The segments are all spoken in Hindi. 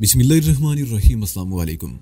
बिस्मिल्लाहिर्रहमानिर्रहीम अस्सलाम वालेकुम।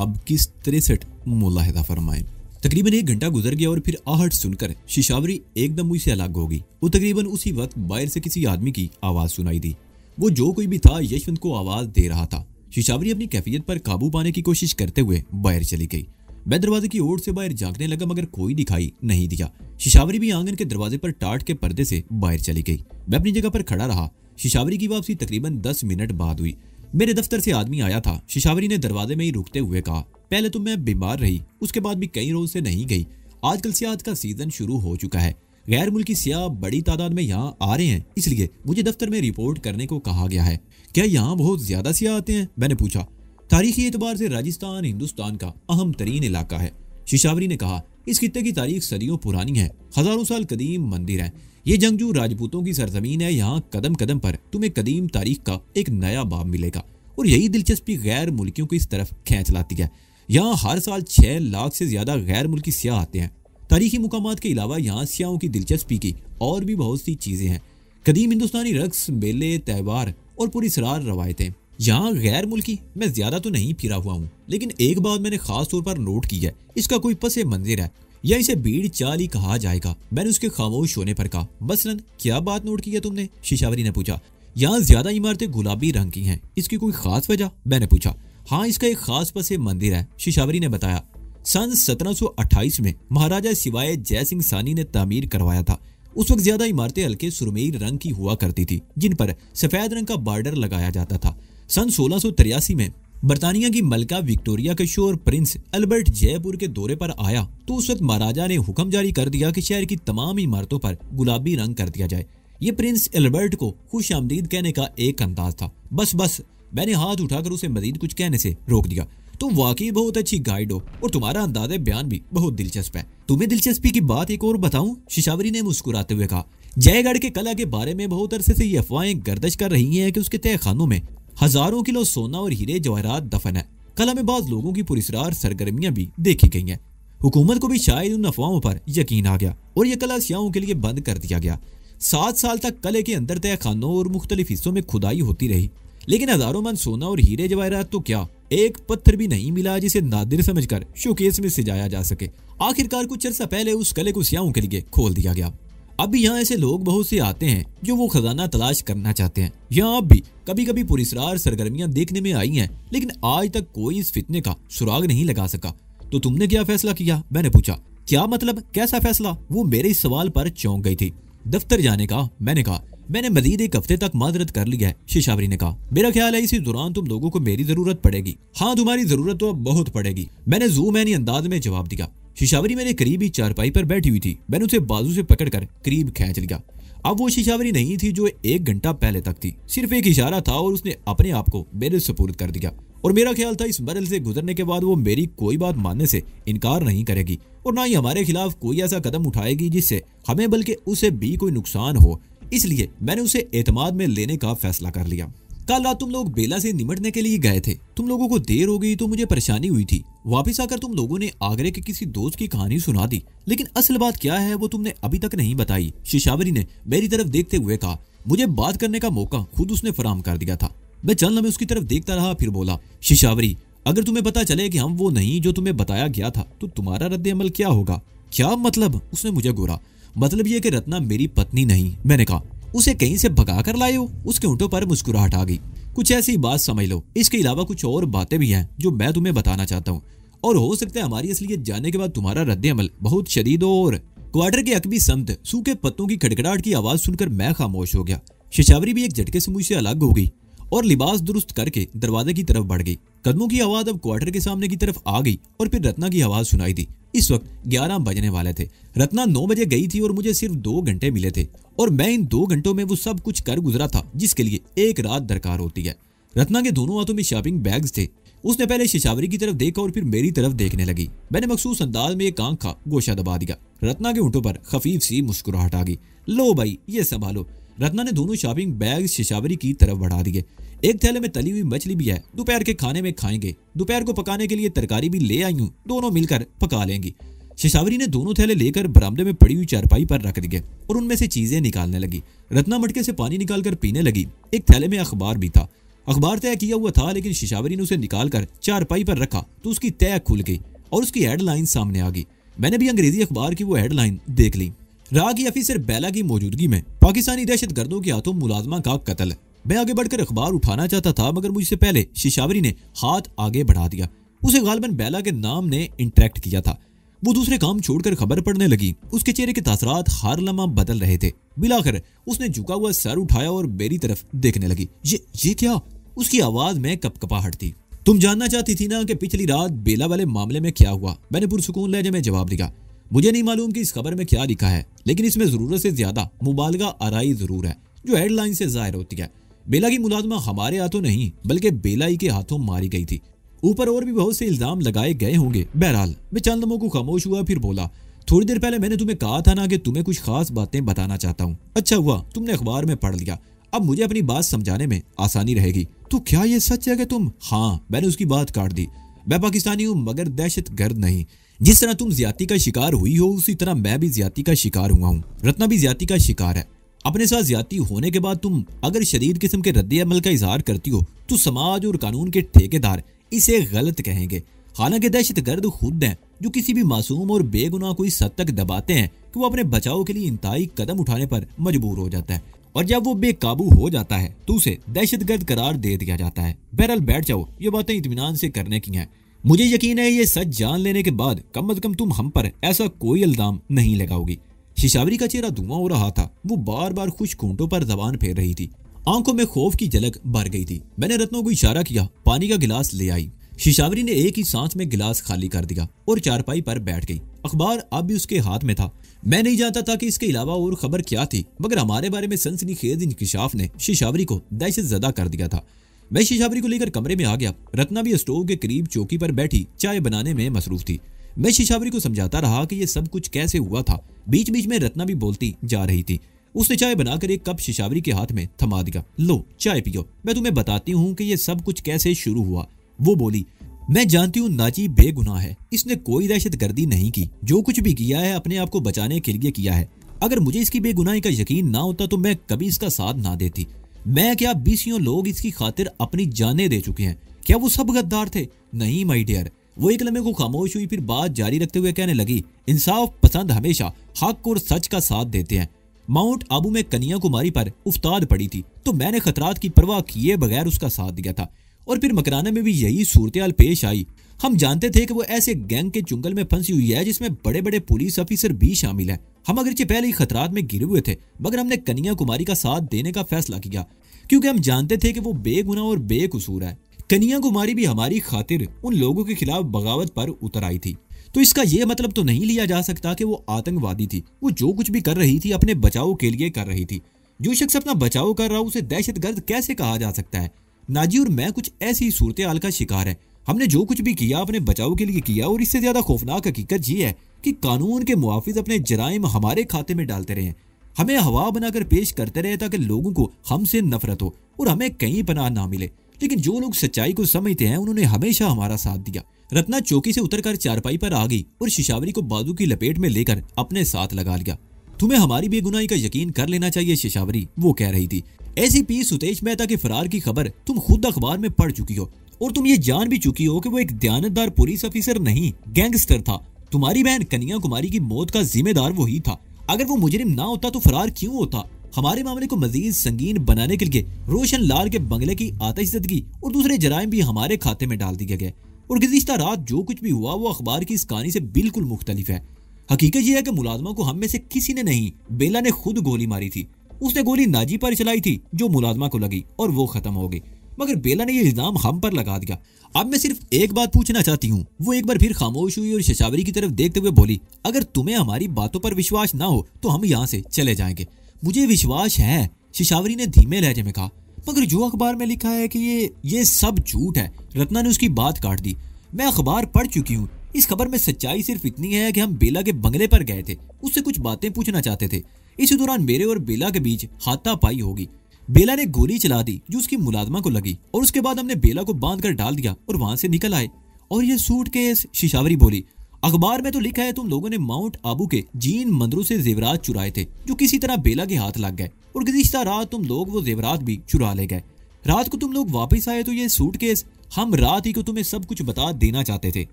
अब किस 63 मुलाहिजा फरमाएं। तकरीबन 1 घंटा गुजर गया और फिर आहट सुनकर शिशावरी एकदम मुझसे अलग हो गई। वो तकरीबन उसी वक्त बाहर से किसी आदमी की आवाज सुनाई दी। वो जो कोई भी था यशवंत को आवाज दे रहा था। शिशावरी अपनी कैफियत पर काबू पाने की कोशिश करते हुए बाहर चली गई। मैं दरवाजे की ओर से बाहर झांकने लगा मगर कोई दिखाई नहीं दिया। शिशावरी भी आंगन के दरवाजे पर टाट के पर्दे से बाहर चली गई। मैं अपनी जगह पर खड़ा रहा। शिशावरी की वापसी तकरीबन 10 मिनट बाद हुई। मेरे दफ्तर से आदमी आया था। शिशावरी ने दरवाजे में ही रुकते हुए कहा, पहले तो मैं बीमार रही, उसके बाद भी कई रोज से नहीं गई। आजकल सियाहत का सीजन शुरू हो चुका है। गैर मुल्की सियाह बड़ी तादाद में यहाँ आ रहे हैं, इसलिए मुझे दफ्तर में रिपोर्ट करने को कहा गया है। क्या यहाँ बहुत ज्यादा सियाह आते हैं? मैंने पूछा। तारीखी एतबार से राजस्थान हिंदुस्तान का अहम तरीन इलाका है, शिशावरी ने कहा। इस खित्ते की तारीख सदियों पुरानी है। हजारों साल कदीम मंदिर है। ये जंगजू राजपूतों की सरजमीन है। यहाँ कदम कदम पर तुम्हें कदीम तारीख का एक नया बाब मिलेगा और यही दिलचस्पी गैर मुल्कियों को इस तरफ खींच लाती है। यहाँ हर साल 6 लाख से ज्यादा गैर मुल्की सियाह आते हैं। तारीखी मुकामात के अलावा यहाँ सियाहों की दिलचस्पी की और भी बहुत सी चीजें हैं। कदीम हिंदुस्तानी रक्स, मेले, त्यौहार और पुरस्कार रवायतें। यहाँ गैर मुल्की मैं ज्यादा तो नहीं फिरा हुआ हूँ, लेकिन एक बात मैंने खास तौर पर नोट की है। इसका कोई पसे मंजिर है या इसे भीड़ चाल ही कहा जाएगा। मैंने उसके खामोश होने पर कहा, मसलन क्या बात नोट की है तुमने? शिशावरी ने पूछा। यहाँ ज्यादा इमारतें गुलाबी रंग की हैं, इसकी कोई खास वजह? मैंने पूछा। हाँ, इसका एक खास पसे मंदिर है, शिशावरी ने बताया। सन 1728 में महाराजा सिवाय जय सिंह सानी ने तामीर करवाया था। उस वक्त ज्यादा इमारतें हल्के सुरमई रंग की हुआ करती थी, जिन पर सफेद रंग का बॉर्डर लगाया जाता था। सन 1683 में बरतानिया की मलका विक्टोरिया के शोर प्रिंस अल्बर्ट जयपुर के दौरे पर आया तो उस वक्त महाराजा ने हुक्म जारी कर दिया कि शहर की तमाम इमारतों पर गुलाबी रंग कर दिया जाए। ये प्रिंस एल्बर्ट को खुश आमदीद कहने का एक अंदाज था। बस मैंने हाथ उठाकर उसे मजीद कुछ कहने से रोक दिया। तुम वाकई बहुत अच्छी गाइड हो और तुम्हारा अंदाज़ बयान भी बहुत दिलचस्प है। तुम्हें दिलचस्पी की बात एक और बताऊं? शिशावरी ने मुस्कुराते हुए कहा। जयगढ़ के कला के बारे में बहुत अरसे से ये अफवाहें गर्दिश कर रही हैं कि उसके तह खानों में हजारों किलो सोना और हीरे जवाहरात दफन है। कला में बाज लोगों की पुरस्कार सरगर्मियां भी देखी गई हैं। हुकूमत को भी शायद उन अफवाहों पर यकीन आ गया और यह कला सियाहों के लिए बंद कर दिया गया। 7 साल तक कले के अंदर तय खानों और मुख्तलिफ हिस्सों में खुदाई होती रही, लेकिन हजारों मन सोना और हीरे जवाहरात तो क्या, एक पत्थर भी नहीं मिला जिसे नादिर समझकर शोकेस में सजाया जा सके। आखिरकार कुछ अर्सा पहले उस कले को सियाहों के लिए खोल दिया गया। अब भी यहाँ ऐसे लोग बहुत से आते हैं जो वो खजाना तलाश करना चाहते हैं। यहाँ अब भी कभी कभी पुरस्कार सरगर्मियां देखने में आई हैं, लेकिन आज तक कोई इस फितने का सुराग नहीं लगा सका। तो तुमने क्या फैसला किया? मैंने पूछा। क्या मतलब, कैसा फैसला? वो मेरे इस सवाल पर चौंक गई थी। दफ्तर जाने का, मैंने कहा। मैंने मजीद 1 हफ्ते तक माजरत कर लिया है, शिशावरी ने कहा। मेरा ख्याल है इसी दौरान तुम लोगों को मेरी जरूरत पड़ेगी। हाँ, तुम्हारी जरूरत तो अब बहुत पड़ेगी, मैंने ज़ूमैनी अंदाज में जवाब दिया। शिशावरी मेरे करीब ही चारपाई पर बैठी हुई थी। मैंने उसे बाजू से पकड़कर करीब खींच लिया। अब वो शिशावरी नहीं थी जो 1 घंटा पहले तक थी। सिर्फ एक इशारा था और उसने अपने आप को मेरे सुपुर्द कर दिया। और मेरा ख्याल था इस मरल से गुजरने के बाद वो मेरी कोई बात मानने से इनकार नहीं करेगी और ना ही हमारे खिलाफ कोई ऐसा कदम उठाएगी जिससे हमें बल्कि उसे भी कोई नुकसान हो। इसलिए मैंने उसे एतमाद में लेने का फैसला कर लिया। कल रात तुम लोग बेला से निमटने के लिए गए थे। तुम लोगों को देर हो गई तो मुझे परेशानी हुई थी। वापस आकर तुम लोगों ने आगरे के किसी दोस्त की कहानी सुना दी, लेकिन असल बात क्या है वो तुमने अभी तक नहीं बताई, शिशावरी ने मेरी तरफ देखते हुए कहा। मुझे बात करने का मौका खुद उसने फराहम कर दिया था। मैं चंद लम्हे उसकी तरफ देखता रहा, फिर बोला, शिशावरी, अगर तुम्हें पता चले कि हम वो नहीं जो तुम्हें बताया गया था तो तुम्हारा रद्द अमल क्या होगा? क्या मतलब? उसने मुझे घूरा। मतलब ये कि रत्ना मेरी पत्नी नहीं। मैंने कहा। उसे कहीं से भगा कर लाए हो? उसके होंठों पर मुस्कुराहट आ गई। कुछ ऐसी बात समझ लो। इसके अलावा कुछ और बातें भी हैं जो मैं तुम्हें बताना चाहता हूँ और हो सकता है हमारी असलियत जानने के बाद तुम्हारा रद्द अमल बहुत शदीद हो। और क्वार्टर के अकबी समत सूखे पत्तों की खड़खड़ाहट की आवाज सुनकर मैं खामोश हो गया। शिशावरी भी एक झटके से मुझसे अलग हो गई और लिबास दुरुस्त करके दरवाजे की तरफ बढ़ गई। कदमों की आवाज अब क्वार्टर के सामने की तरफ आ गई और फिर रत्ना की आवाज सुनाई दी। इस वक्त 11 बजने वाले थे। रत्ना 9 बजे गई थी और मुझे सिर्फ 2 घंटे मिले थे और मैं इन 2 घंटों में वो सब कुछ कर गुजरा था जिसके लिए एक रात दरकार होती है। रत्ना के दोनों हाथों में शॉपिंग बैग्स थे। उसने पहले शिशावरी की तरफ देखा और फिर मेरी तरफ देखने लगी। मैंने मखसूस अंदाज में एक आंख का गोशा दबा दिया। रत्ना के होंठों पर खफीफ सी मुस्कुराहट आ गई। लो भाई, ये संभालो। रत्ना ने दोनों शॉपिंग बैग शिशावरी की तरफ बढ़ा दिए। एक थैले में तली हुई मछली भी है, दोपहर के खाने में खाएंगे। दोपहर को पकाने के लिए तरकारी भी ले आई हूँ, दोनों मिलकर पका लेंगी। शिशावरी ने दोनों थैले लेकर बरामदे में पड़ी हुई चारपाई पर रख दिए और उनमें से चीजें निकालने लगी। रत्ना मटके से पानी निकालकर पीने लगी। एक थैले में अखबार भी था। अखबार तय किया हुआ था, लेकिन शिशावरी ने उसे निकालकर चारपाई पर रखा तो उसकी तय खुल गई और उसकी हेडलाइन सामने आ गई। मैंने भी अंग्रेजी अखबार की वो हेडलाइन देख ली। रागी अफीसर बेला की मौजूदगी में पाकिस्तानी दहशतगर्दों के हाथों मुलाजमा का कत्ल। मैं आगे बढ़कर अखबार उठाना चाहता था, मगर मुझसे पहले शिशावरी ने हाथ आगे बढ़ा दिया। उसे गालिबन बेला के नाम ने इंटरेक्ट किया था। वो दूसरे काम छोड़कर खबर पढ़ने लगी। उसके चेहरे के तासरात हर लम्हा बदल रहे थे। बिलाखिर उसने झुका हुआ सर उठाया और मेरी तरफ देखने लगी। ये क्या? उसकी आवाज में कपकपाहट थी। तुम जानना चाहती थी ना कि पिछली रात बेला वाले मामले में क्या हुआ? मैंने पुरसुकून लहजे में जवाब दिया। मुझे नहीं मालूम कि इस खबर में क्या लिखा है, लेकिन इसमें जरूरत से ज्यादा मुबालगा आराई जरूर है जो हेडलाइन से जाहिर होती है। बेला की मुलाजमा हमारे हाथों नहीं बल्कि बेलाई के हाथों मारी गई थी। ऊपर और भी बहुत से इल्जाम लगाए गए होंगे। बहरहाल मैं चंद लम्हों को खामोश हुआ, फिर बोला, थोड़ी देर पहले मैंने तुम्हें कहा था ना कि तुम्हें कुछ खास बातें बताना चाहता हूँ। अच्छा हुआ तुमने अखबार में पढ़ लिया। अब मुझे अपनी बात समझाने में आसानी रहेगी। तो क्या ये सच है कि तुम? हाँ, मैंने उसकी बात काट दी। मैं पाकिस्तानी हूँ मगर दहशतगर्द नहीं। जिस तरह तुम ज्यादती का शिकार हुई हो, उसी तरह मैं भी ज्यादती का शिकार हुआ हूँ। रत्ना भी ज्यादती का शिकार है। अपने साथ ज्यादती होने के बाद तुम अगर शदीद किस्म के रद्द अमल का इजहार करती हो तो समाज और कानून के ठेकेदार इसे गलत कहेंगे। हालांकि दहशतगर्द खुद हैं जो किसी भी मासूम और बेगुनाह को इस हद तक दबाते हैं कि वो अपने बचाव के लिए इंतहाई कदम उठाने पर मजबूर हो जाता है, और जब वो बेकाबू हो जाता है तो उसे दहशतगर्द करार दे दिया जाता है। बहरहाल बैठ जाओ, ये बातें इत्मीनान से करने की हैं। मुझे यकीन है ये सच जान लेने के बाद कम अज कम तुम हम पर ऐसा कोई इल्जाम नहीं लगाओगी। शिशावरी का चेहरा धुआं हो रहा था। वो बार बार खुश घूंटों पर जबान फेर रही थी। आंखों में खौफ की झलक भर गई थी। मैंने रत्नों को इशारा किया, पानी का गिलास ले आई। शिशावरी ने एक ही सांस में गिलास खाली कर दिया और चारपाई पर बैठ गई। अखबार अब भी उसके हाथ में था। मैं नहीं जानता था कि इसके अलावा और खबर क्या थी, मगर हमारे बारे में सनसनीखेज इंकशाफ ने शिशावरी को दहशत ज़दा कर दिया था। मैं शिशावरी को लेकर कमरे में आ गया। रत्ना भी स्टोव के करीब चौकी पर बैठी चाय बनाने में मसरूफ थी। मैं शिशावरी को समझाता रहा कि यह सब कुछ कैसे हुआ था। बीच बीच में रत्ना भी बोलती जा रही थी। उसने चाय बनाकर एक कप शिशावरी के हाथ में थमा दिया। लो चाय पियो, मैं तुम्हें बताती हूँ कि यह सब कुछ कैसे शुरू हुआ। वो बोली, मैं जानती हूँ नाजी बेगुनाह है। इसने कोई दहशतगर्दी नहीं की। जो कुछ भी किया है अपने आप को बचाने के लिए किया है। अगर मुझे इसकी बेगुनाही का यकीन ना होता तो मैं कभी इसका साथ ना देती। मैं क्या, बीसियों लोग इसकी खातिर अपनी जानें दे चुके हैं। क्या वो सब गद्दार थे? नहीं माई डियर। वो एक लम्हे को खामोश हुई, फिर बात जारी रखते हुए कहने लगी, इंसाफ पसंद हमेशा हक और सच का साथ देते हैं। माउंट आबू में कन्याकुमारी पर उफ्ताद पड़ी थी तो मैंने खतरात की परवाह किए बगैर उसका साथ दिया था, और फिर मकराना में भी यही सूरत पेश आई। हम जानते थे कि वो ऐसे गैंग के चुंगल में फंसी हुई है जिसमें बड़े बड़े पुलिस ऑफिसर भी शामिल हैं। हम अगरचे पहले ही खतरात में गिरे हुए थे, मगर हमने कन्याकुमारी का साथ देने का फैसला किया क्योंकि हम जानते थे कि वो बेगुनाह और बेकसूर है। कन्याकुमारी भी हमारी खातिर उन लोगों के खिलाफ बगावत पर उतर आई थी। तो इसका यह मतलब तो नहीं लिया जा सकता कि वो आतंकवादी थी। वो जो कुछ भी कर रही थी अपने बचाव के लिए कर रही थी। जो शख्स अपना बचाव कर रहा उसे दहशतगर्द कैसे कहा जा सकता है? नाजी और मैं कुछ ऐसी सूरत हाल का शिकार है। हमने जो कुछ भी किया अपने बचाव के लिए किया, और इससे ज्यादा खौफनाक हकीकत ये है कि कानून के मुआफिज अपने जराइम हमारे खाते में डालते रहे। हमें हवा बनाकर पेश करते रहे ताकि लोगों को हमसे नफरत हो और हमें कहीं पनाह ना मिले। लेकिन जो लोग सच्चाई को समझते हैं उन्होंने हमेशा हमारा साथ दिया। रत्ना चौकी से उतरकर चारपाई पर आ गई और शिशावरी को बाजू की लपेट में लेकर अपने साथ लगा लिया। तुम्हें हमारी बेगुनाही का यकीन कर लेना चाहिए शिशावरी, वो कह रही थी। एसीपी सुतेश मेहता के फरार की खबर तुम खुद अखबार में पढ़ चुकी हो, और तुम ये जान भी चुकी हो कि वो एक दयानतदार पुलिस ऑफिसर नहीं, गैंगस्टर था। तुम्हारी बहन कन्याकुमारी की मौत का जिम्मेदार वही था। अगर वो मुजरिम ना होता तो फरार क्यों होता? हमारे मामले को मजीद संगीन बनाने के लिए रोशन लाल के बंगले की आतिशज़दगी और दूसरे जराइम भी हमारे खाते में डाल दिया गया। और गुज़िश्ता रात जो कुछ भी हुआ वो अखबार की इस कहानी से बिल्कुल मुख्तलिफ है। हकीकत यह है कि मुलाजमा को हम में से किसी ने नहीं, बेला ने खुद गोली मारी थी। उसने गोली नाजी पर चलाई थी जो मुलाजमा को लगी और वो खत्म हो गई, मगर बेला ने यह इल्जाम हम पर लगा दिया। अब मैं सिर्फ एक बात पूछना चाहती हूँ। वो एक बार फिर खामोश हुई और शिशावरी की तरफ देखते हुए बोली, अगर तुम्हें हमारी बातों पर विश्वास ना हो तो हम यहाँ से चले जाएंगे। मुझे विश्वास है, शिशावरी ने धीमे लहजे में कहा, मगर जो अखबार में लिखा है कि ये सब झूठ है। रत्ना ने उसकी बात काट दी। मैं अखबार पढ़ चुकी हूँ। इस खबर में सच्चाई सिर्फ इतनी है कि हम बेला के बंगले पर गए थे, उससे कुछ बातें पूछना चाहते थे। इसी दौरान मेरे और बेला के बीच हाथापाई होगी। बेला ने गोली चला दी जो उसकी मुलाजमा को लगी, और उसके बाद हमने बेला को बांध कर डाल दिया और वहां से निकल आए। और ये सूटकेस, शिशावरी बोली, अखबार में तो लिखा है तुम लोगों ने माउंट आबू के जीन मंदिरों से जेवरात चुराए थे जो किसी तरह बेला के हाथ लग गए, और गुज़िश्ता रात तुम लोग वो जेवरात भी चुरा ले गए। रात को तुम लोग वापस आए तो ये सूटकेस, हम रात ही को तुम्हें सब कुछ बता देना चाहते थे,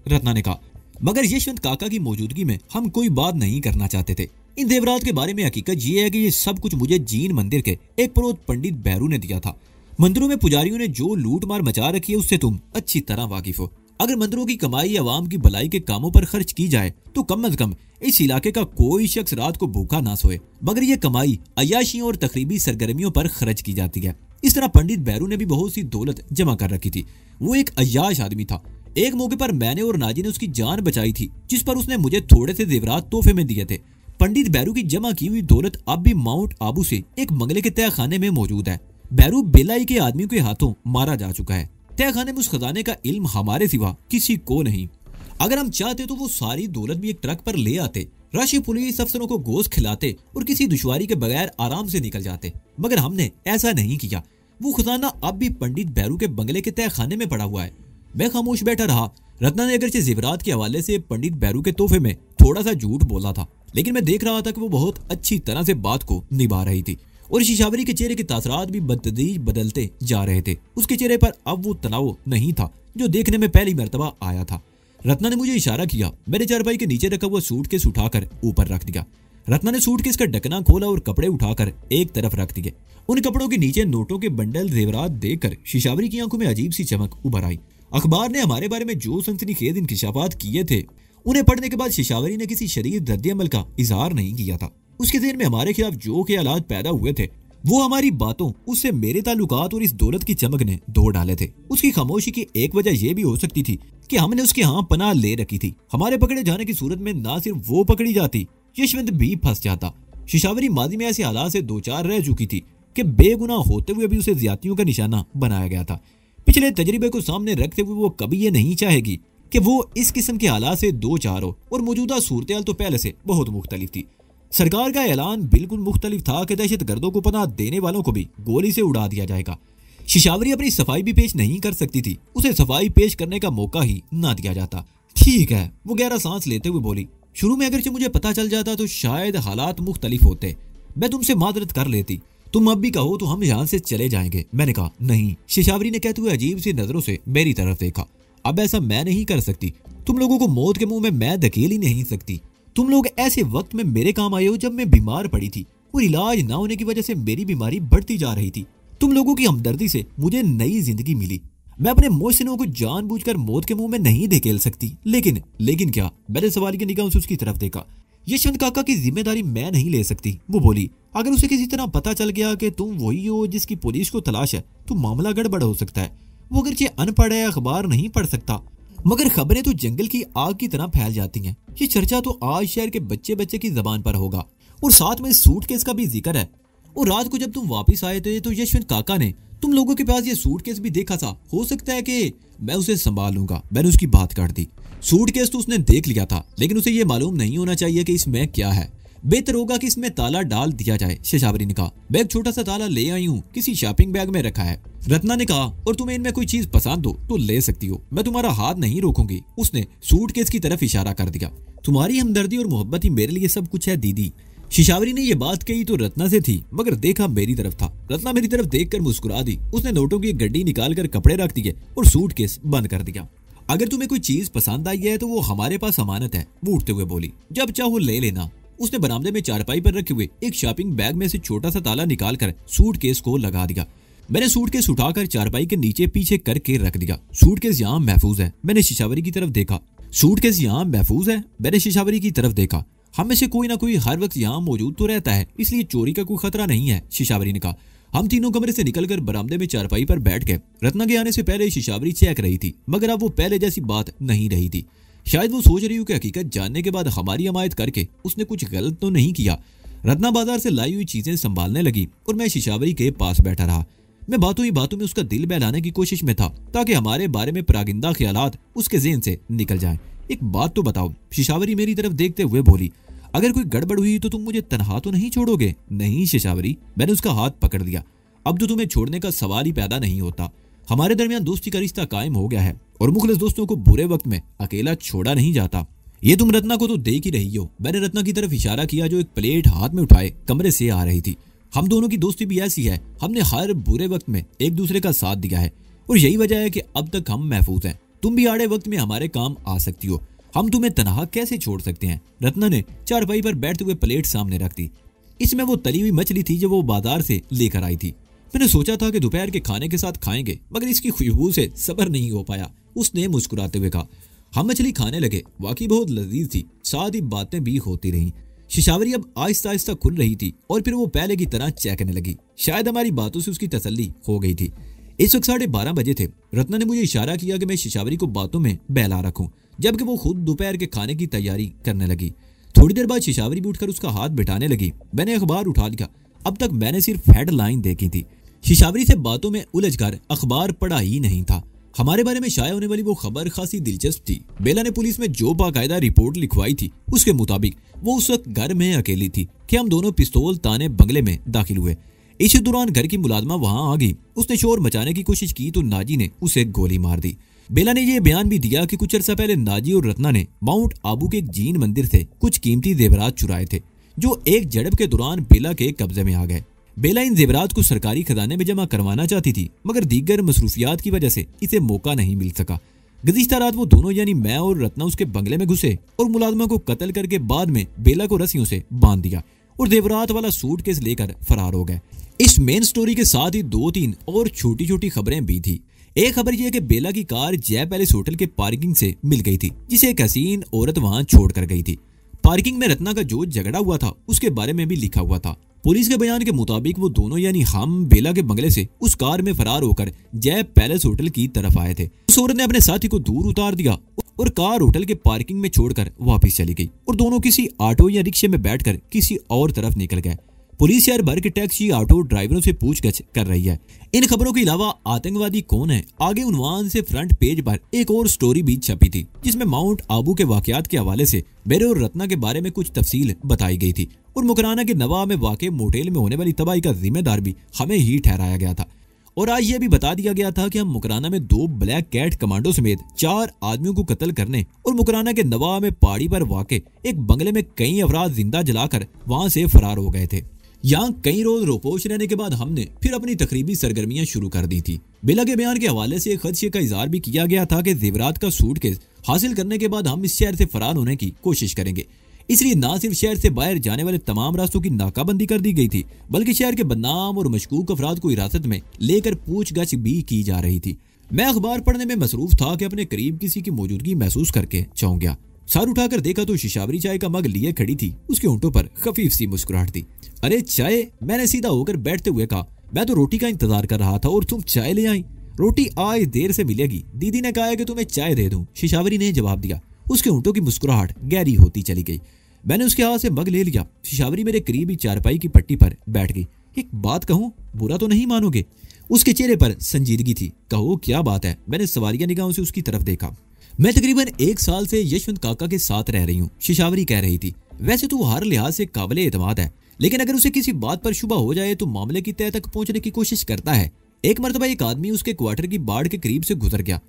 रत्ना ने कहा, मगर यशवंत काका की मौजूदगी में हम कोई बात नहीं करना चाहते थे। इन देवरात के बारे में हकीकत ये है कि ये सब कुछ मुझे जीन मंदिर के एक पुरोहित पंडित भैरू ने दिया था। मंदिरों में पुजारियों ने जो लूट मार मचा रखी है उससे तुम अच्छी तरह वाकिफ हो। अगर मंदिरों की कमाई अवाम की भलाई के कामों पर खर्च की जाए तो कम से कम इस इलाके का कोई शख्स रात को भूखा ना सोए, मगर ये कमाई अय्याशियों और तकरीबी सरगर्मियों पर खर्च की जाती है। इस तरह पंडित भैरू ने भी बहुत सी दौलत जमा कर रखी थी। वो एक अय्याश आदमी था। एक मौके पर मैंने और नाजी ने उसकी जान बचाई थी, जिस पर उसने मुझे थोड़े से जेवरात तोहफे में दिए थे। पंडित भैरू की जमा की हुई दौलत अब भी माउंट आबू से एक मंगले के तहखाने में मौजूद है। भैरू बेलाई के आदमियों के हाथों मारा जा चुका है। तहखाने में उस खजाने का इल्म हमारे सिवा किसी को नहीं। अगर हम चाहते तो वो सारी दौलत भी एक ट्रक पर ले आते, राष्ट्रीय पुलिस अफसरों को गोश्त खिलाते और किसी दुश्वारी के बगैर आराम से निकल जाते, मगर हमने ऐसा नहीं किया। वो खजाना अब भी पंडित भैरू के बंगले के तहखाने में पड़ा हुआ है। मैं खामोश बैठा रहा। रत्ना ने अगरचे जेवरात के हवाले से पंडित भैरू के तोहफे में थोड़ा सा झूठ बोला था, लेकिन मैं देख रहा था कि वो बहुत अच्छी तरह से बात को निभा रही थी और शिशावरी के चेहरे के तासरात भी बदतदरीज बदलते जा रहे थे। उसके चेहरे पर अब वो तनाव नहीं था जो देखने में पहली मर्तबा आया था। रत्ना ने मुझे इशारा किया। मैंने चारपाई के नीचे रखा हुआ सूटकेस उठाकर ऊपर रख दिया। रत्ना ने सूटकेस का ढकना खोला और कपड़े उठाकर एक तरफ रख दिए। उन कपड़ों के नीचे नोटों के बंडल जेवरात देखकर शिशावरी की आंखों में अजीब सी चमक उभर आई। अखबार ने हमारे बारे में जो सनसनीखेज इंकिशाफात किए थे, उन्हें पढ़ने के बाद शिशावरी ने किसी शरीर रद्द-ए-अमल का इजहार नहीं किया था। उसके ज़हन में हमारे खिलाफ जो ख्यालात पैदा हुए थे वो हमारी बातों, उससे मेरे ताल्लुकात और इस दौलत की चमक ने धो डाले थे। उसकी खामोशी की एक वजह यह भी हो सकती थी कि हमने उसके यहाँ पनाह ले रखी थी। हमारे पकड़े जाने की सूरत में ना सिर्फ वो पकड़ी जाती, यशवंत भी फंस जाता। शिशावरी माजी में ऐसे हालात से दो चार रह चुकी थी कि बेगुनाह होते हुए भी उसे ज्यादतियों का निशाना बनाया गया था। पिछले तजर्बे को सामने रखते हुए वो कभी ये नहीं चाहेगी कि वो इस किस्म के हालात से दो चार हो, और मौजूदा सूरत तो पहले से बहुत मुख्तलिफ थी। सरकार का ऐलान बिल्कुल मुख्तलिफ था कि दहशत गर्दों को पनाह देने वालों को भी गोली से उड़ा दिया जाएगा। शिशावरी अपनी सफाई भी पेश नहीं कर सकती थी, उसे सफाई पेश करने का मौका ही ना दिया जाता। ठीक है, वो गहरा सांस लेते हुए बोली, शुरू में अगरचे मुझे पता चल जाता तो शायद हालात मुख्तलिफ होते, मैं तुमसे मादरत कर लेती। तुम अब भी कहो तो हम यहाँ से चले जाएंगे। मैंने कहा नहीं। शिशावरी ने कहते हुए अजीब सी नजरों से मेरी तरफ देखा। अब ऐसा मैं नहीं कर सकती। तुम लोगों को मौत के मुंह में मैं धकेल ही नहीं सकती। तुम लोग ऐसे वक्त में मेरे काम आए हो जब मैं बीमार पड़ी थी और इलाज ना होने की वजह से मेरी बीमारी बढ़ती जा रही थी। तुम लोगों की हमदर्दी से मुझे नई जिंदगी मिली। मैं अपने मोहसिनों को जानबूझकर मौत के मुंह में नहीं धकेल सकती, लेकिन क्या? मैंने सवाल की निगाहों से उसकी तरफ देखा। यशवंत काका की जिम्मेदारी मैं नहीं ले सकती। वो बोली, अगर उसे किसी तरह पता चल गया कि तुम वही हो जिसकी पुलिस को तलाश है तो मामला गड़बड़ हो सकता है। वो अगरचे अनपढ़ है, अखबार नहीं पढ़ सकता, मगर खबरें तो जंगल की आग की तरह फैल जाती हैं। ये चर्चा तो आज शहर के बच्चे बच्चे की जबान पर होगा। और साथ में सूटकेस का भी जिक्र है। और रात को जब तुम वापस आए थे तो यशवंत काका ने तुम लोगों के पास ये सूटकेस भी देखा था। हो सकता है कि मैं उसे संभाल लूंगा। मैंने उसकी बात काट दी। सूटकेस तो उसने देख लिया था, लेकिन उसे ये मालूम नहीं होना चाहिए कि इसमें क्या है। बेहतर होगा कि इसमें ताला डाल दिया जाए। शिशावरी ने कहा, मैं एक छोटा सा ताला ले आई हूँ, किसी शॉपिंग बैग में रखा है। रत्ना ने कहा, और तुम्हें इनमें कोई चीज पसंद हो तो ले सकती हो, मैं तुम्हारा हाथ नहीं रोकूंगी। उसने सूटकेस की तरफ इशारा कर दिया। तुम्हारी हमदर्दी और मोहब्बत ही मेरे लिए सब कुछ है दीदी। शिशावरी ने यह बात कही तो रत्ना से थी, मगर देखा मेरी तरफ था। रत्ना मेरी तरफ देखकर मुस्कुरा दी। उसने नोटों की एक गड्डी निकालकर कपड़े रख दिए और सूटकेस बंद कर दिया। अगर तुम्हें कोई चीज पसंद आई है तो वो हमारे पास अमानत है, वो उठते हुए बोली। जब चाहो ले लेना। उसने बरामदे में चारपाई पर रखे हुए एक शॉपिंग बैग में से छोटा सा ताला निकालकर सूटकेस को लगा दिया। मैंने सूटकेस उठाकर चारपाई के नीचे पीछे करके रख दिया। सूटकेस यहाँ महफूज है। मैंने शिशावरी की तरफ देखा। सूटकेस यहाँ महफूज है। मैंने शिशावरी की तरफ देखा। हम में से कोई ना कोई हर वक्त यहाँ मौजूद तो रहता है, इसलिए चोरी का कोई खतरा नहीं है, शिशावरी ने कहा। हम तीनों कमरे से निकलकर बरामदे में चारपाई पर बैठ गए। रत्ना के आने से पहले शिशावरी चेक रही थी, मगर अब वो पहले जैसी बात नहीं रही थी। शायद वो सोच रही हो कि हकीकत जानने के बाद हमारी हमायत करके उसने कुछ गलत तो नहीं किया। रत्ना बाजार से लाई हुई चीजें संभालने लगी और मैं शिशावरी के पास बैठा रहा। मैं बातों ही बातों में उसका दिल बहलाने की कोशिश में था, ताकि हमारे बारे में परागिंदा ख्यालात उसके ज़हन से निकल जाएं। एक बात तो बताओ, शिशावरी मेरी तरफ देखते हुए बोली। अगर कोई गड़बड़ हुई तो तुम मुझे तनहा तो नहीं छोड़ोगे? नहीं शिशावरी, मैंने उसका हाथ पकड़ दिया। अब तो तुम्हें छोड़ने का सवाल ही पैदा नहीं होता। हमारे दरमियान दोस्ती का रिश्ता कायम हो गया है और मुखलिस दोस्तों को बुरे वक्त में अकेला छोड़ा नहीं जाता। ये तुम रत्ना को तो देख ही रही हो। मैंने रत्ना की तरफ इशारा किया जो एक प्लेट हाथ में उठाए कमरे से आ रही थी। हम दोनों की दोस्ती भी ऐसी है, हमने हर बुरे वक्त में एक दूसरे का साथ दिया है और यही वजह है कि अब तक हम महफूज हैं। तुम भी आड़े वक्त में हमारे काम आ सकती हो, हम तुम्हें तनहा कैसे छोड़ सकते हैं। रत्ना ने चारपाई पर बैठते हुए प्लेट सामने रख दी। इसमें वो तली हुई मछली थी जो वो बाजार से लेकर आई थी। मैंने सोचा था कि दोपहर के खाने के साथ खाएंगे, मगर इसकी खुशबू से सब्र नहीं हो पाया। उसने मुस्कुराते हुए कहा। हम मछली खाने लगे, वाकई बहुत लजीज थी, साथ ही बातें भी होती रहीं। शिशावरी अब आहिस्ता आहिस्ता खुल रही थी और फिर वो पहले की तरह चहकने लगी। शायद हमारी बातों से उसकी तसल्ली हो गई थी। इस वक्त 12:30 बजे थे। रत्ना ने मुझे इशारा किया कि मैं शिशावरी को बातों में बहला रखूं, जबकि वो खुद दोपहर के खाने की तैयारी करने लगी। थोड़ी देर बाद शिशावरी भी उठकर उसका हाथ बिठाने लगी। मैंने अखबार उठा लिया। अब तक मैंने सिर्फ हेडलाइन देखी थी। शिशावरी से बातों में उलझकर अखबार पढ़ा ही नहीं था। हमारे बारे में शाया होने वाली वो खबर खासी दिलचस्प थी। बेला ने पुलिस में जो बाकायदा रिपोर्ट लिखवाई थी, उसके मुताबिक वो उस वक्त घर में अकेली थी कि हम दोनों पिस्तौल ताने बंगले में दाखिल हुए। इसी दौरान घर की मुलाजमा वहां आ गई। उसने शोर मचाने की कोशिश की तो नाजी ने उसे गोली मार दी। बेला ने यह बयान भी दिया कि कुछ अर्सा पहले नाजी और रत्ना ने माउंट आबू के एक जीन मंदिर से कुछ कीमती जेवरात चुराए थे, जो एक झड़प के दौरान बेला के कब्जे में आ गए। बेला इन जेवरात को सरकारी खजाने में जमा करवाना चाहती थी, मगर दीगर मसरूफियात की वजह से इसे मौका नहीं मिल सका। गुज़िश्ता रात वो दोनों यानी मैं और रत्ना उसके बंगले में घुसे और मुलाजमा को कत्ल करके बाद में बेला को रस्सियों से बांध दिया और जेवरात वाला सूटकेस लेकर फरार हो गए। इस मेन स्टोरी के साथ ही 2-3 और छोटी छोटी खबरें भी थी। एक खबर यह कि बेला की कार जय पैलेस होटल के पार्किंग से मिल गई थी, जिसे एक हसीन औरत वहां छोड़ कर गई थी। पार्किंग में रत्ना का जो झगड़ा हुआ था उसके बारे में भी लिखा हुआ था। पुलिस के बयान के मुताबिक वो दोनों यानी हम बेला के बंगले से उस कार में फरार होकर जय पैलेस होटल की तरफ आए थे। उस औरत ने अपने साथी को दूर उतार दिया और कार होटल के पार्किंग में छोड़कर वापस चली गई और दोनों किसी ऑटो या रिक्शे में बैठकर किसी और तरफ निकल गए। पुलिस शहर भर के टैक्सी ऑटो ड्राइवरों से पूछगछ कर रही है। इन खबरों के अलावा आतंकवादी कौन है, आगे उन्वान से फ्रंट पेज पर एक और स्टोरी भी छपी थी, जिसमें माउंट आबू के वाकयात के हवाले से मेरे और रत्ना के बारे में कुछ तफसील बताई गई थी और मुकराना के नवा में वाक़े मोटेल में होने वाली तबाही का जिम्मेदार भी हमें ही ठहराया गया था। और आज यह भी बता दिया गया था कि हम मुकराना में 2 ब्लैक कैट कमांडो समेत 4 आदमियों को कत्ल करने और मुकराना के नवा में पहाड़ी पर वाक़े एक बंगले में कई अफराद जिंदा जलाकर वहां से फरार हो गए थे। यहाँ कई रोज रोपोश रहने के बाद हमने फिर अपनी तकरीबी सरगर्मियां शुरू कर दी थी। बेला के बयान के हवाले से एक खदशे का इजहार भी किया गया था कि जेवरात का सूटकेस हासिल करने के बाद हम इस शहर से फरार होने की कोशिश करेंगे। इसलिए न सिर्फ शहर से बाहर जाने वाले तमाम रास्तों की नाकाबंदी कर दी गई थी, बल्कि शहर के बदनाम और मशकूक अफराद को हिरासत में लेकर पूछगछ भी की जा रही थी। मैं अखबार पढ़ने में मसरूफ था कि अपने करीब किसी की मौजूदगी महसूस करके चौंक गया। सर उठाकर देखा तो शिशावरी चाय का मग लिए खड़ी थी। उसके होंठों पर खफीफ सी मुस्कुराहट थी। अरे चाय, मैंने सीधा होकर बैठते हुए कहा। मैं तो रोटी का इंतजार कर रहा था और तुम चाय ले आई। रोटी आज देर से मिलेगी, दीदी ने कहा है कि तुम्हें चाय दे दूं, शिशावरी ने जवाब दिया। उसके होंठों की मुस्कुराहट गहरी होती चली गई। मैंने उसके हाथ से मग ले लिया। शिशावरी मेरे करीबी चारपाई की पट्टी पर बैठ गई। एक बात कहूं, बुरा तो नहीं मानोगे? उसके चेहरे पर संजीदगी थी। कहो क्या बात है? मैंने सवालिया निगाहों से उसकी तरफ देखा। मैं तकरीबन 1 साल से यशवंत काका के साथ रह रही हूँ, शिशावरी कह रही थी। वैसे तो हर लिहाज से काबिल एतमाद है, लेकिन अगर उसे किसी बात पर शुबा हो जाए तो मामले की तह तक पहुंचने की कोशिश करता है। एक मरतबा एक आदमी उसके क्वार्टर की बाड़ के करीब से गुजर गया।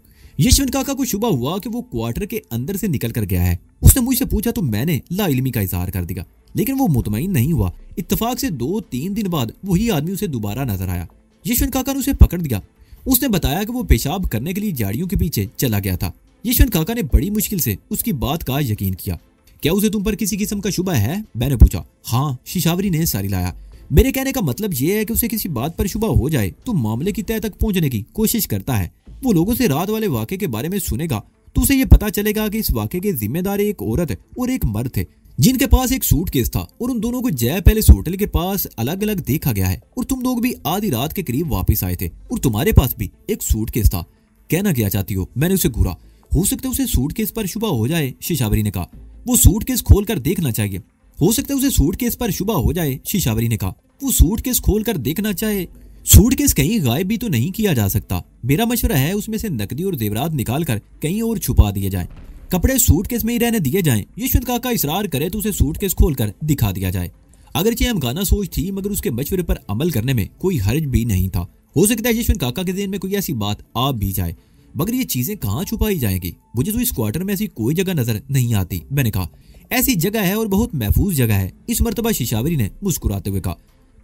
यशवंत काका को शुबा हुआ कि वो क्वार्टर के अंदर से निकल कर गया है। उसने मुझसे पूछा तो मैंने लाइल्मी का इजहार कर दिया, लेकिन वो मुतमईन नहीं हुआ। इत्तफाक से 2-3 दिन बाद वही आदमी उसे दोबारा नजर आया। यशवंत काका ने उसे पकड़ दिया। उसने बताया कि वो पेशाब करने के लिए झाड़ियों के पीछे चला गया था। यशवंत काका ने बड़ी मुश्किल से उसकी बात का यकीन किया। क्या उसे तुम पर किसी किस्म का शुबा है? मैंने पूछा। हाँ, शिशावरी ने सारी लाया। मेरे कहने का मतलब यह है कि उसे किसी बात पर शुबा हो जाए तो मामले की तह तक पहुंचने की कोशिश करता है। वो लोगों से रात वाले वाक़े के बारे में सुनेगा तो उसे यह पता चलेगा कि इस वाक़े के जिम्मेदार एक औरत और एक मर्द थे, जिनके पास एक सूटकेस था और उन दोनों को जय पैलेस होटल के पास अलग अलग देखा गया है। और तुम लोग भी आधी रात के करीब वापस आए थे और तुम्हारे पास भी एक सूटकेस था। कहना क्या चाहती हो? मैंने उसे घूरा। हो सकता है उसे सूटकेस पर शुबा हो जाए, शिशावरी ने कहा। वो सूटकेस खोलकर देखना चाहिए। हो सकता है उसे सूटकेस पर शुबा हो जाए, शिशावरी ने कहा। वो सूटकेस खोलकर देखना चाहे। सूटकेस कहीं गायब भी तो नहीं किया जा सकता। मेरा मशवरा है उसमें से नकदी और जेवरात निकालकर कहीं और छुपा दिए जाएं। कपड़े सूटकेस में ही रहने दिए जाएं। यशवंत काका इसरार करे तो उसे सूटकेस खोलकर दिखा दिया जाए। अगरचे हमखाना सोच थी, मगर उसके मशवरे पर अमल करने में कोई हर्ज भी नहीं था। हो सकता है यशवंत काका के ज़हन में कोई ऐसी बात आ भी जाए, मगर ये चीजें कहाँ छुपाई जाएंगी? मुझे तो इस क्वार्टर में ऐसी कोई जगह नजर नहीं आती। मैंने कहा। ऐसी जगह है और बहुत महफूज जगह है, इस मर्तबा शिशावरी ने मुस्कुराते हुए कहा।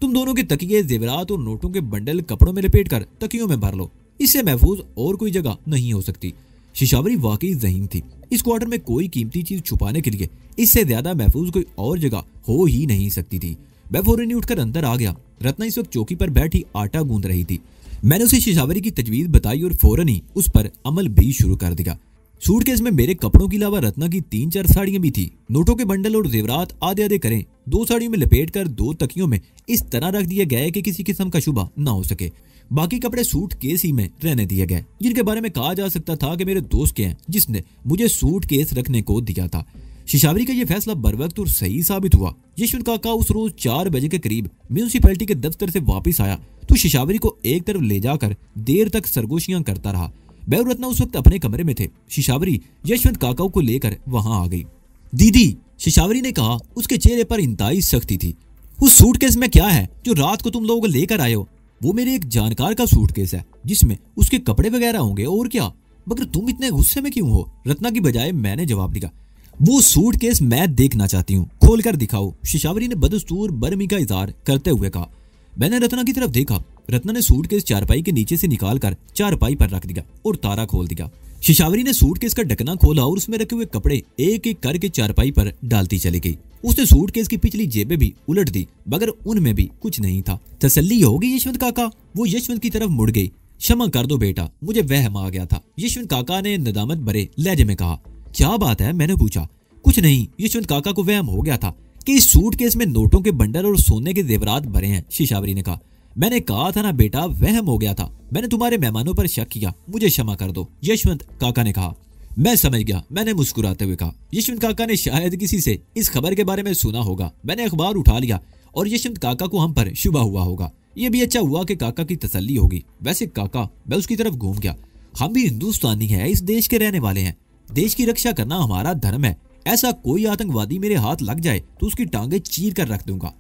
तुम दोनों के तकिए, जेवरात और नोटों के बंडल कपड़ों में लपेट कर तकियों में भर लो। इससे महफूज और कोई जगह नहीं हो सकती। शिशावरी वाकई ज़हीन थी। इस क्वार्टर में कोई कीमती चीज छुपाने के लिए इससे ज्यादा महफूज कोई और जगह हो ही नहीं सकती थी। मैं फौरन ही उठकर अंदर आ गया। रत्ना इस वक्त चौकी पर बैठी आटा गूंद रही थी। मैंने उसे शिशावरी की तजवीज बताई और फौरन ही उस पर अमल भी शुरू कर दिया। सूटकेस में मेरे कपड़ों के अलावा रत्ना की 3-4 साड़ियां भी थी। नोटों के बंडल और जेवरात आधे आधे करें 2 साड़ियों में लपेट कर 2 तकियों में इस तरह रख दिए गए कि किसी किस्म का शुबा न हो सके। बाकी कपड़े सूटकेस ही में रहने दिए गए, जिनके बारे में कहा जा सकता था कि मेरे दोस्त के हैं जिसने मुझे सूटकेस रखने को दिया था। शिशावरी का यह फैसला बरवक्त और सही साबित हुआ। यशवंत काका उस रोज 4 बजे के करीब म्यूनिसिपैलिटी के दफ्तर से वापस आया तो शिशावरी को एक तरफ ले जाकर देर तक सरगोशियां करता रहा। मैं और रत्ना उस वक्त अपने कमरे में थे। शिशावरी यशवंत काका को लेकर वहां आ गई। दीदी, शिशावरी ने कहा, उसके चेहरे पर इंतहाई सख्ती थी। उस सूटकेस में क्या है जो रात को तुम लोगों को लेकर आए हो? वो मेरे एक जानकार का सूटकेस है जिसमें उसके कपड़े वगैरह होंगे, और क्या। मगर तुम इतने गुस्से में क्यों हो? रत्ना की बजाय मैंने जवाब दिया। वो सूटकेस मैं देखना चाहती हूँ, खोल कर दिखाओ, शिशावरी ने बदस्तूर बरमी का इजहार करते हुए कहा। मैंने रत्ना की तरफ देखा। रत्ना ने सूटकेस चारपाई के नीचे से निकालकर चारपाई पर रख दिया और तारा खोल दिया। शिशावरी ने सूटकेस का ढकना खोला और उसमें रखे हुए कपड़े एक एक करके चारपाई पर डालती चली गई। उसने सूटकेस की पिछली जेबें भी उलट दी, मगर उनमें भी कुछ नहीं था। तसल्ली होगी यशवंत काका? वो यशवंत की तरफ मुड़ गई। क्षमा कर दो बेटा, मुझे वहम आ गया था, यशवंत काका ने नदामत भरे लहजे में कहा। क्या बात है? मैंने पूछा। कुछ नहीं, यशवंत काका को वहम हो गया था कि इस सूटकेस में नोटों के बंडल और सोने के जेवरात भरे हैं, शिशावरी ने कहा। मैंने कहा था ना बेटा, वहम हो गया था। मैंने तुम्हारे मेहमानों पर शक किया, मुझे क्षमा कर दो, यशवंत काका ने कहा। मैं समझ गया, मैंने मुस्कुराते हुए कहा। यशवंत काका ने शायद किसी से इस खबर के बारे में सुना होगा। मैंने अखबार उठा लिया और यशवंत काका को हम पर शुबा हुआ होगा। यह भी अच्छा हुआ कि काका की तसल्ली होगी। वैसे काका, मैं उसकी तरफ घूम गया। हम भी हिंदुस्तानी हैं, इस देश के रहने वाले हैं। देश की रक्षा करना हमारा धर्म है। ऐसा कोई आतंकवादी मेरे हाथ लग जाए तो उसकी टांगे चीर कर रख दूंगा।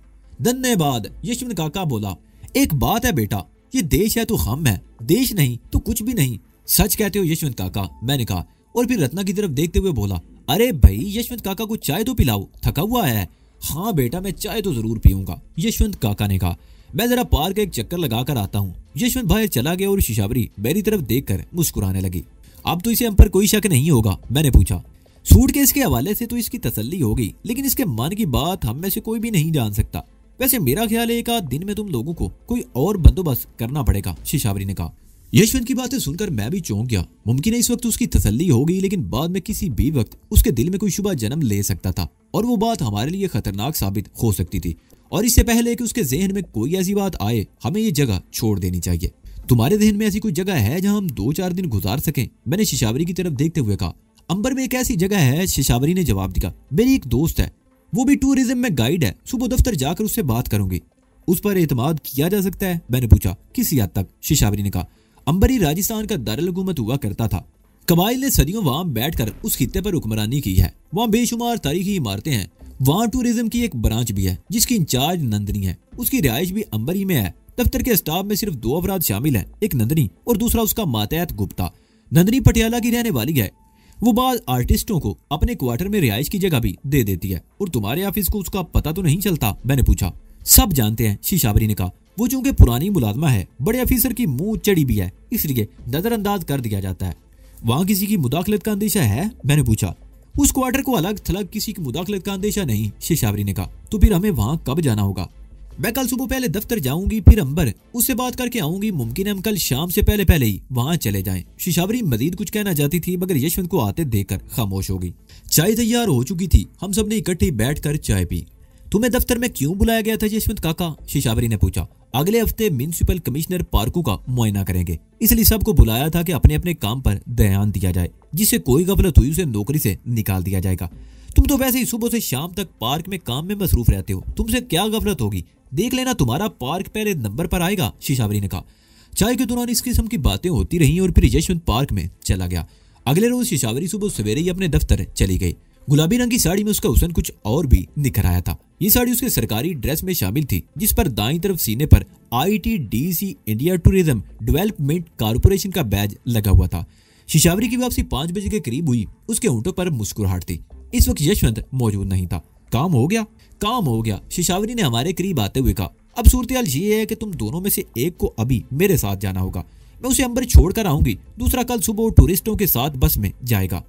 धन्यवाद, यशवंत काका बोला। एक बात है बेटा, ये देश है तो हम है, देश नहीं तो कुछ भी नहीं। सच कहते हो यशवंत काका, मैंने कहा और फिर रत्ना की तरफ देखते हुए बोला। अरे भाई, यशवंत काका को चाय तो पिलाओ, थका हुआ है। हाँ बेटा, मैं चाय तो जरूर पीऊंगा, यशवंत काका ने कहा। मैं जरा पार्क एक चक्कर लगा कर आता हूँ। यशवंत बाहर चला गया और शिशावरी मेरी तरफ देखकर मुस्कुराने लगी। अब तो इसे हम पर कोई शक नहीं होगा? मैंने पूछा। सूटकेस के हवाले से तो इसकी तसल्ली हो गई, लेकिन इसके मन की बात हम में से कोई भी नहीं जान सकता। वैसे मेरा ख्याल है एक आध दिन में तुम लोगों को कोई और बंदोबस्त करना पड़ेगा, शिशावरी ने कहा। यशवंत की बातें सुनकर मैं भी चौंक गया। मुमकिन है इस वक्त उसकी तसल्ली हो गई, लेकिन बाद में किसी भी वक्त उसके दिल में कोई शुबा जन्म ले सकता था और वो बात हमारे लिए खतरनाक साबित हो सकती थी। और इससे पहले कि उसके जहन में कोई ऐसी बात आए, हमें ये जगह छोड़ देनी चाहिए। तुम्हारे जहन में ऐसी कोई जगह है जहां हम 2-4 दिन गुजार सकें? मैंने शिशावरी की तरफ देखते हुए कहा। अंबर में एक ऐसी जगह है, शिशावरी ने जवाब दिया। मेरी एक दोस्त है, वो भी टूरिज्म में गाइड है। सुबह दफ्तर जाकर उससे बात करूंगी। उस पर एतमाद किया जा सकता है? मैंने पूछा। किसी हद तक, शिशावरी ने कहा। अंबरी राजस्थान का दारुल हुकूमत हुआ करता था। कबाइल ने सदियों वहां बैठकर उस खित्ते पर हुक्मरानी की है। वहां बेशुमार तारीखी इमारतें हैं। वहां टूरिज्म की एक ब्रांच भी है जिसकी इंचार्ज नंदनी है। उसकी रिहाइश भी अंबरी में है। दफ्तर के स्टाफ में सिर्फ 2 अफराद शामिल हैं, एक नंदनी और दूसरा उसका मातहत गुप्ता। नंदनी पटियाला की रहने वाली है। वो बाद आर्टिस्टों को अपने क्वार्टर में रिहाइश की जगह भी दे देती है। और तुम्हारे ऑफिस को उसका पता तो नहीं चलता? मैंने पूछा। सब जानते हैं, शिशावरी ने कहा। वो चूंकि पुरानी मुलाजमा है, बड़े अफीसर की मुंह चढ़ी भी है, इसलिए नजरअंदाज कर दिया जाता है। वहां किसी की मुदाखलत का अंदेशा है? मैंने पूछा। उस क्वार्टर को अलग थलग किसी की मुदाखलत का अंदेशा नहीं, शिशावरी ने कहा। तो फिर हमें वहां कब जाना होगा? मैं कल सुबह पहले दफ्तर जाऊंगी, फिर अंबर उससे बात करके आऊंगी। मुमकिन है हम कल शाम से पहले पहले ही वहां चले जाएं। शिशावरी मजीद कुछ कहना चाहती थी, मगर यशवंत को आते देखकर खामोश हो गई। चाय तैयार हो चुकी थी। हम सब ने इकट्ठे बैठकर चाय पी। तुम्हें दफ्तर में क्यों बुलाया गया था यशवंत काका? शिशावरी ने पूछा। अगले हफ्ते म्युनिसिपल कमिश्नर पार्कों का मुआयना करेंगे, इसलिए सबको बुलाया था कि अपने अपने काम पर ध्यान दिया जाए। जिससे कोई गफलत हुई उसे नौकरी से निकाल दिया जाएगा। तुम तो वैसे ही सुबह से शाम तक पार्क में काम में मसरूफ रहते हो, तुमसे क्या गफलत होगी? देख लेना, तुम्हारा पार्क पहले नंबर पर आएगा, शिशावरी ने कहा। चाय के दौरान इस किस्म की बातें होती रहीं और फिर यशवंत पार्क में चला गया। अगले रोज शिशावरी सुबह सवेरे ही अपने दफ्तर चली गई। गुलाबी रंग की साड़ी में उसका हुस्न कुछ और भी निखर आया था। ये साड़ी उसके सरकारी ड्रेस में शामिल थी, जिस पर दाईं तरफ सीने पर ITDC India tourism development corporation का बैज लगा हुआ था। शिशावरी की वापसी 5 बजे के करीब हुई। उसके होंठों पर मुस्कुराहट थी। इस वक्त यशवंत मौजूद नहीं था। काम हो गया? काम हो गया, शिशावरी ने हमारे करीब आते हुए कहा। अब सूरत हाल ये है कि तुम दोनों में से एक को अभी मेरे साथ जाना होगा। मैं उसे अंबर छोड़ कर आऊंगी, दूसरा कल सुबह टूरिस्टों के साथ बस में जाएगा।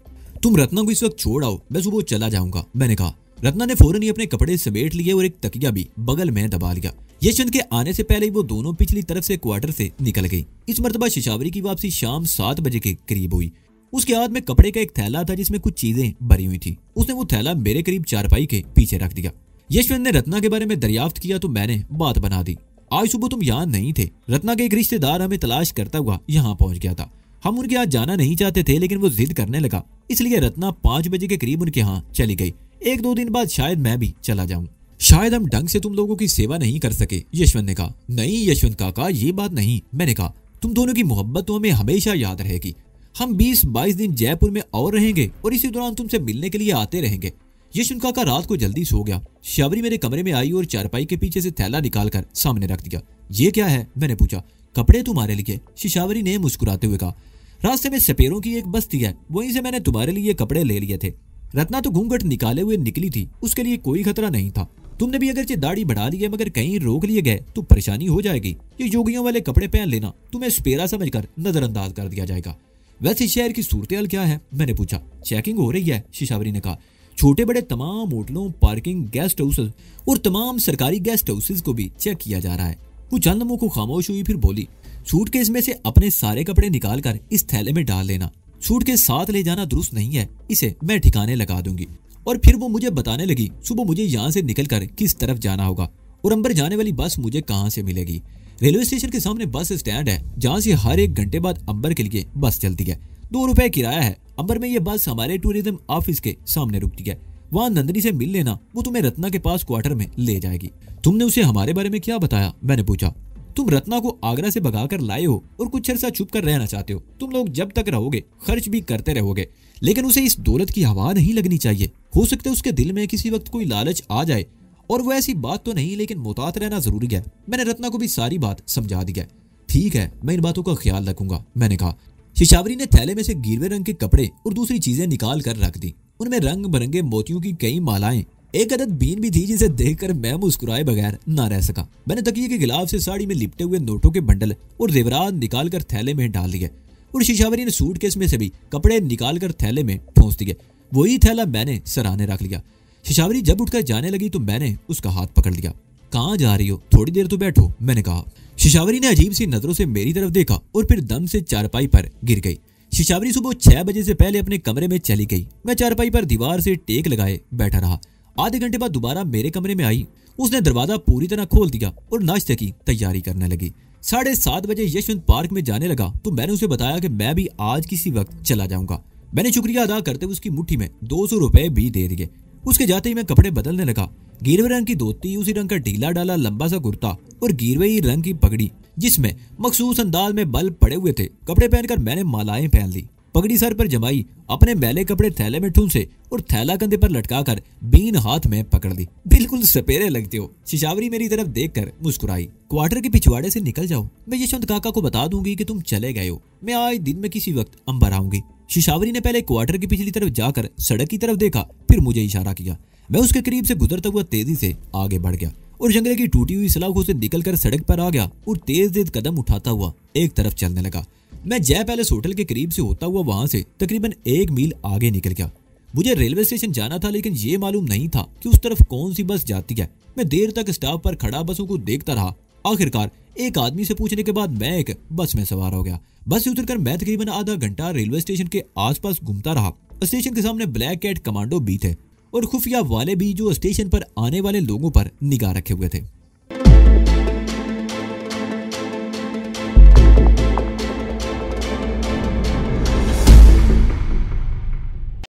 तुम रत्ना को इस वक्त छोड़ आओ, मैं सुबह चला जाऊंगा, मैंने कहा। रत्ना ने फौरन ही अपने कपड़े समेट लिए और एक तकिया भी बगल में दबा लिया। यशवंत के आने से पहले ही वो दोनों पिछली तरफ से क्वार्टर से निकल गई। इस मर्तबा शिशावरी की वापसी शाम 7 बजे के करीब हुई। उसके हाथ में कपड़े का एक थैला था जिसमें कुछ चीजें भरी हुई थी। उसने वो थैला मेरे करीब चारपाई के पीछे रख दिया। यशवंत ने रत्ना के बारे में दरियाफ्त किया तो मैंने बात बना दी। आज सुबह तुम यहाँ नहीं थे, रत्ना के एक रिश्तेदार हमें तलाश करता हुआ यहाँ पहुंच गया था। हम उनके यहाँ जाना नहीं चाहते थे, लेकिन वो जिद करने लगा, इसलिए रत्ना 5 बजे के करीब उनके यहाँ चली गई। 1-2 दिन बाद शायद मैं भी चला जाऊं। शायद हम ढंग से तुम लोगों की सेवा नहीं कर सके, यशवंत ने कहा। नहीं यशवंत काका, ये बात नहीं, मैंने कहा। तुम दोनों की मोहब्बत तो हमें हमेशा याद रहेगी। हम 20-22 दिन जयपुर में और रहेंगे और इसी दौरान तुमसे मिलने के लिए आते रहेंगे। यशवंत काका रात को जल्दी सो गया। शिशावरी मेरे कमरे में आई और चारपाई के पीछे से थैला निकालकर सामने रख दिया। ये क्या है, मैंने पूछा। कपड़े तुम्हारे लिए, शिशावरी ने मुस्कुराते हुए कहा। रास्ते में सपेरों की एक बस्ती है, वहीं से मैंने तुम्हारे लिए कपड़े ले लिए थे। रत्ना तो घूंघट निकाले हुए निकली थी, उसके लिए कोई खतरा नहीं था। तुमने भी अगरचे दाढ़ी बढ़ा ली है, मगर कहीं रोक लिए गए तो परेशानी हो जाएगी। ये योगियों वाले कपड़े पहन लेना, तुम्हें स्पेरा समझकर नजरअंदाज कर दिया जाएगा। वैसे शहर की सूरत-ए-हाल क्या है, मैंने पूछा। चेकिंग हो रही है, शिशावरी ने कहा। छोटे बड़े तमाम होटलों, पार्किंग, गेस्ट हाउसेस और तमाम सरकारी गेस्ट हाउसेस को भी चेक किया जा रहा है। वो चंद लम्हों को खामोश हुई, फिर बोली, सूटकेस में से अपने सारे कपड़े निकालकर इस थैले में डाल लेना। सूटकेस साथ ले जाना दुरुस्त नहीं है, इसे मैं ठिकाने लगा दूंगी। और फिर वो मुझे बताने लगी सुबह मुझे यहाँ से निकलकर किस तरफ जाना होगा और अंबर जाने वाली बस मुझे कहाँ से मिलेगी। रेलवे स्टेशन के सामने बस स्टैंड है, जहाँ से हर 1 घंटे बाद अंबर के लिए बस चलती है। 2 रुपए किराया है। अंबर में ये बस हमारे टूरिज्म ऑफिस के सामने रुकती है। वहाँ नंदनी से मिल लेना, वो तुम्हें रत्ना के पास क्वार्टर में ले जाएगी। तुमने उसे हमारे बारे में क्या बताया, मैंने पूछा। तुम रत्ना को आगरा से भगा कर लाए हो और कुछ अर्सा छुप कर रहना चाहते हो। तुम लोग जब तक रहोगे खर्च भी करते रहोगे, लेकिन उसे इस दौलत की हवा नहीं लगनी चाहिए। हो सकता है उसके दिल में किसी वक्त कोई लालच आ जाए, और वो ऐसी बात तो नहीं, लेकिन मुहतात रहना जरूरी है। मैंने रत्ना को भी सारी बात समझा दी है। ठीक है, मैं इन बातों का ख्याल रखूंगा, मैंने कहा। शिशावरी ने थैले में से गिरवे रंग के कपड़े और दूसरी चीजें निकाल कर रख दी। उनमें रंग बिरंगे मोतियों की कई मालाएं, एक अदद बीन भी थी, जिसे देखकर मैं मुस्कुराए बगैर ना रह सका। मैंने तकिए के गिलाफ से साड़ी में लिपटे हुए नोटों के बंडल और जेवरात निकालकर थैले में डाल दिए, और शिशावरी ने सूटकेस में से भी कपड़े निकालकर थैले में ठोंस दिए। वही थैला मैंने सराहने रख लिया। शिशावरी जब उठकर जाने लगी तो मैंने उसका हाथ पकड़ लिया। कहाँ जा रही हो, थोड़ी देर तो बैठो, मैंने कहा। शिशावरी ने अजीब सी नजरों से मेरी तरफ देखा और फिर दम से चारपाई पर गिर गई। शिशावरी सुबह 6 बजे से पहले अपने कमरे में चली गई। मैं चारपाई पर दीवार से टेक लगाए बैठा रहा। आधे घंटे बाद दोबारा मेरे कमरे में आई। उसने दरवाजा पूरी तरह खोल दिया और नाश्ते की तैयारी करने लगी। 7:30 बजे यशवंत पार्क में जाने लगा तो मैंने उसे बताया कि मैं भी आज किसी वक्त चला जाऊंगा। मैंने शुक्रिया अदा करते हुए उसकी मुट्ठी में 200 रुपए भी दे दिए। उसके जाते ही मैं कपड़े बदलने लगा। गिरवे रंग की धोती, उसी रंग का ढीला डाला लंबा सा कुर्ता और गिरवे ही रंग की पगड़ी जिसमें मखसूस अंदाज में बल पड़े हुए थे। कपड़े पहनकर मैंने मालाएं पहन ली, पगड़ी सर पर जमाई, अपने मैले कपड़े थैले में ठूंसे और थैला कंधे पर लटकाकर बीन हाथ में पकड़ ली। बिल्कुल सपेरे लगते हो, शिशावरी मेरी तरफ देखकर मुस्कुराई। क्वार्टर के पिछवाड़े से निकल जाओ, मैं यशवंत काका को बता दूंगी कि तुम चले गए हो। मैं आज दिन में किसी वक्त अंबर आऊंगी। शिशावरी ने पहले क्वार्टर की पिछली तरफ जाकर सड़क की तरफ देखा, फिर मुझे इशारा किया। मैं उसके करीब से गुजरता हुआ तेजी से आगे बढ़ गया और जंगले की टूटी हुई सलाखों से निकलकर सड़क पर आ गया और तेज कदम उठाता हुआ एक तरफ चलने लगा। मैं जय पैलेस होटल के करीब से होता हुआ वहां से तकरीबन 1 मील आगे निकल गया। मुझे रेलवे स्टेशन जाना था, लेकिन ये मालूम नहीं था कि उस तरफ कौन सी बस जाती है। मैं देर तक स्टॉप पर खड़ा बसों को देखता रहा। आखिरकार एक आदमी से पूछने के बाद मैं एक बस में सवार हो गया। बस से उतरकर मैं तकरीबन आधा घंटा रेलवे स्टेशन के आसपास घूमता रहा। स्टेशन के सामने ब्लैक कैट कमांडो भी थे और खुफिया वाले भी, जो स्टेशन पर आने वाले लोगों पर निगाह रखे हुए थे।